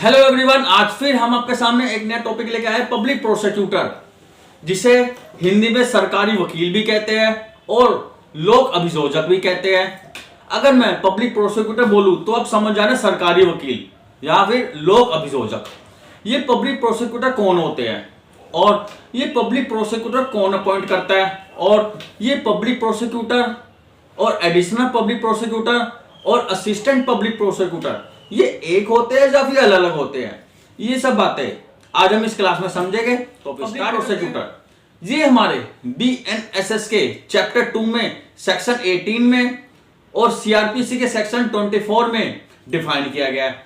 Hello everyone, आज फिर हम आपके सामने एक नया टॉपिक लेके आए पब्लिक प्रोसिक्यूटर, जिसे हिंदी में सरकारी वकील भी कहते हैं और लोक अभियोजक भी कहते हैं। अगर मैं पब्लिक प्रोसिक्यूटर बोलूं तो आप समझ जाना सरकारी वकील या फिर लोक अभियोजक। ये पब्लिक प्रोसिक्यूटर कौन होते हैं और ये पब्लिक प्रोसिक्यूटर कौन अपॉइंट करता है, और ये पब्लिक प्रोसिक्यूटर और एडिशनल पब्लिक प्रोसिक्यूटर और असिस्टेंट पब्लिक प्रोसिक्यूटर ये एक होते हैं या फिर अलग अलग होते हैं, ये सब बातें आज हम इस क्लास में समझेंगे। तो पब्लिक प्रोसिक्यूटर ये हमारे BNSS के चैप्टर 2 में सेक्शन 18 में और CRPC के सेक्शन 24 में डिफाइन किया गया है।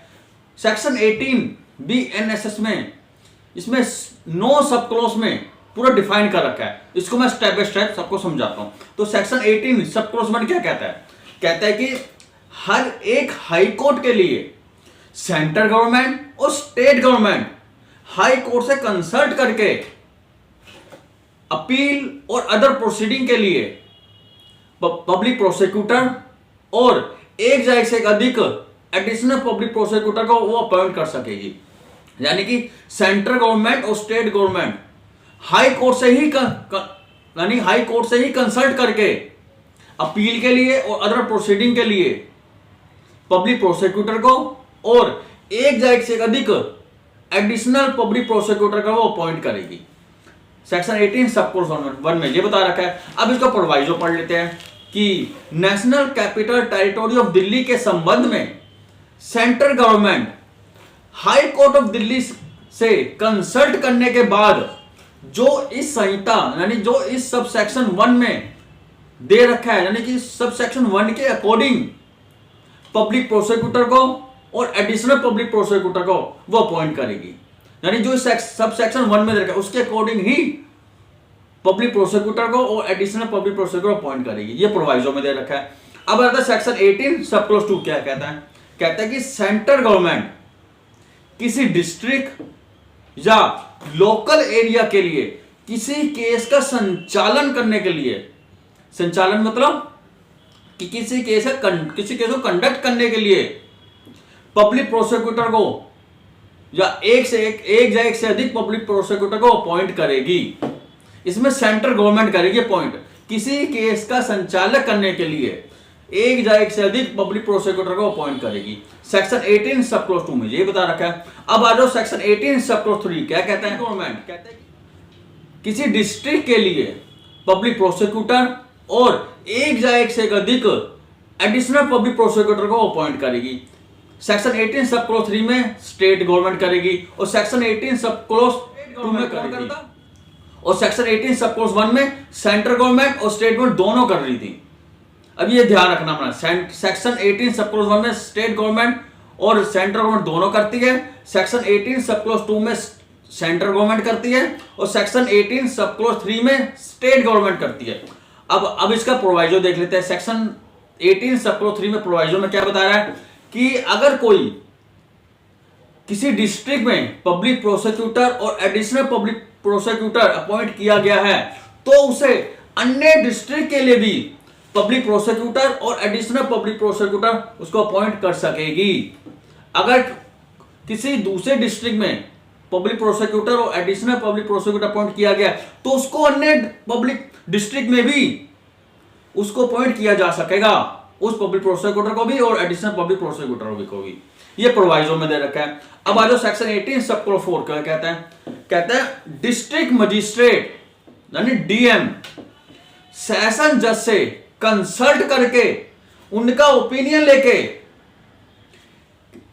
सेक्शन 18 BNSS में इसमें 9 सब क्लॉज में पूरा डिफाइन कर रखा है। इसको मैं स्टेप बाय स्टेप सबको समझाता हूं। तो सेक्शन 18 सब क्लॉज में क्या कहता है? कहता है कि हर एक हाई कोर्ट के लिए सेंट्रल गवर्नमेंट और स्टेट गवर्नमेंट हाई कोर्ट से कंसल्ट करके अपील और अदर प्रोसीडिंग के लिए पब्लिक प्रोसिक्यूटर और एक या एक से अधिक एडिशनल पब्लिक प्रोसिक्यूटर को वो अपॉइंट कर सकेगी। यानी कि सेंट्रल गवर्नमेंट और स्टेट गवर्नमेंट हाई कोर्ट से ही कंसल्ट करके अपील के लिए और अदर प्रोसीडिंग के लिए पब्लिक प्रोसिक्यूटर को और एक या एक से अधिक एडिशनल पब्लिक प्रोसिक्यूटर को वो अपॉइंट करेगी। सेक्शन 18 सब क्लॉज 1 में ये बता रखा है। अब इसका प्रोवाइजो पढ़ लेते हैं कि national capital territory of Delhi के संबंध में central government high court of Delhi से कंसल्ट करने के बाद जो इस संहिता यानी जो इस सब सेक्शन 1 में दे रखा है, यानी कि सब सेक्शन 1 के अकॉर्डिंग पब्लिक प्रोसिक्यूटर को और एडिशनल पब्लिक प्रोसिक्यूटर को वो अपॉइंट करेगी। यानी जो सब सेक्शन 1 में दे रखा है उसके अकॉर्डिंग ही पब्लिक प्रोसिक्यूटर को और एडिशनल पब्लिक प्रोसिक्यूटर अपॉइंट करेगी। ये प्रोवाइजो में दे रखा है। अब आता है सेक्शन 18 सब क्लॉज 2 क्या कहता है? कहता है कि सेंट्रल गवर्नमेंट किसी डिस्ट्रिक्ट या लोकल एरिया के लिए किसी केस का संचालन करने के लिए, संचालन मतलब कि किसी केस को कंडक्ट करने के लिए पब्लिक प्रोसिक्यूटर को या एक या एक से अधिक पब्लिक प्रोसिक्यूटर को अपॉइंट करेगी। इसमें सेंट्रल गवर्नमेंट करेगी अपॉइंट किसी केस का संचालक करने के लिए एक या एक से अधिक पब्लिक प्रोसिक्यूटर को अपॉइंट करेगी। सेक्शन 18 सब क्लॉज 2 में ये बता रखा है। अब आ जाओ सेक्शन 18 सब क्लॉज 3 क्या कहता है? गवर्नमेंट कहता है किसी डिस्ट्रिक्ट के लिए पब्लिक प्रोसिक्यूटर और एक या एक से अधिक एडिशनल पब्लिक प्रोसिक्यूटर को अपॉइंट करेगी। सेक्शन 18 सब क्लॉज 3 में स्टेट गवर्नमेंट करेगी और सेक्शन 18 सब क्लॉज 2 में करेगी, और सेक्शन 18 सब क्लॉज 1 में सेंट्रल गवर्नमेंट और स्टेट गवर्नमेंट दोनों कर रही थी। अब ये ध्यान रखना अपना, सेक्शन 18 सब क्लॉज 1 में स्टेट गवर्नमेंट और सेंट्रल गवर्नमेंट दोनों करती है। सेक्शन 18 सब क्लॉज 2 में सेंट्रल गवर्नमेंट करती है और सेक्शन 18 सब क्लॉज 3 में स्टेट गवर्नमेंट करती है। अब इसका प्रोवाइजो देख लेते हैं। सेक्शन 18 सब क्लॉज 3 में प्रोवाइजो में क्या बता रहा है कि अगर कोई किसी डिस्ट्रिक्ट में पब्लिक प्रोसिक्यूटर और एडिशनल पब्लिक प्रोसिक्यूटर अपॉइंट किया गया है तो उसे अन्य डिस्ट्रिक्ट के लिए भी पब्लिक प्रोसिक्यूटर और एडिशनल पब्लिक प्रोसिक्यूटर उसको अपॉइंट कर सकेगी। अगर किसी दूसरे डिस्ट्रिक्ट में पब्लिक प्रोसिक्यूटर और एडिशनल पब्लिक प्रोसिक्यूटर अपॉइंट किया गया तो उसको अन्य पब्लिक डिस्ट्रिक्ट में भी उसको अपॉइंट किया जा सकेगा, उस पब्लिक प्रोसिक्यूटर को भी और एडिशनल पब्लिक प्रोसिक्यूटर को भी। ये प्रोवाइजो में दे रखा है। अब आ जाओ सेक्शन 18 सब क्लॉज 4 क्या कहता है? कहता है डिस्ट्रिक्ट मजिस्ट्रेट यानी DM सेशन जज से कंसल्ट करके उनका ओपिनियन लेके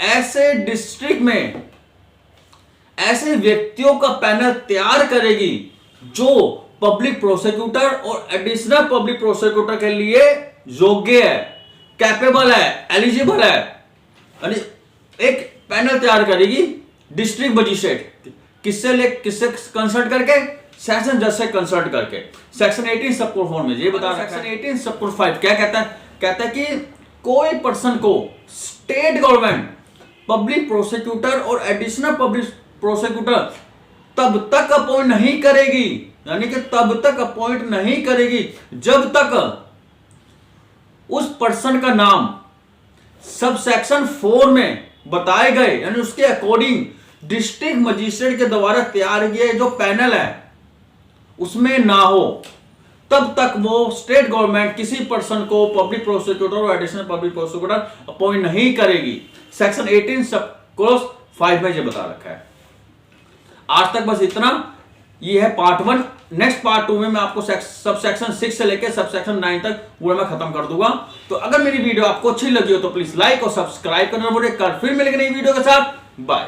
ऐसे डिस्ट्रिक्ट में ऐसे व्यक्तियों का पैनल तैयार करेगी जो पब्लिक प्रोसिक्यूटर और एडिशनल पब्लिक प्रोसिक्यूटर के लिए योग्य है, कैपेबल है, एलिजिबल है। यानी एक पैनल तैयार करेगी डिस्ट्रिक्ट मजिस्ट्रेट किससे कंसल्ट करके? सेशन जज से कंसल्ट करके। सेक्शन 18 सब क्लॉज 4 में ये बता रहा है। सेक्शन 18 सब क्लॉज 5 क्या कहता है? कहता है कि कोई पर्सन को स्टेट गवर्नमेंट पब्लिक प्रोसिक्यूटर और एडिशनल पब्लिक प्रोसिक्यूटर तब तक अपॉइंट नहीं करेगी, यानी कि तब तक अपॉइंट नहीं करेगी जब तक उस पर्सन का नाम सब सेक्शन 4 में बताए गए यानी उसके अकॉर्डिंग डिस्ट्रिक्ट मजिस्ट्रेट के द्वारा तैयार किए जो पैनल है उसमें ना हो, तब तक वो स्टेट गवर्नमेंट किसी पर्सन को पब्लिक प्रोसिक्यूटर और एडिशनल पब्लिक प्रोसिक्यूटर अपॉइंट नहीं करेगी। सेक्शन 18 सब क्लॉज 5 में ये बता रखा है। आज तक बस इतना, ये है पार्ट 1। नेक्स्ट पार्ट 2 में मैं आपको सब सेक्शन 6 से लेकर सब सेक्शन 9 तक पूरा मैं खत्म कर दूंगा। तो अगर मेरी वीडियो आपको अच्छी लगी हो तो प्लीज लाइक और सब्सक्राइब करना भूलिए। कल फिर मिलेंगे नई वीडियो के साथ। बाय।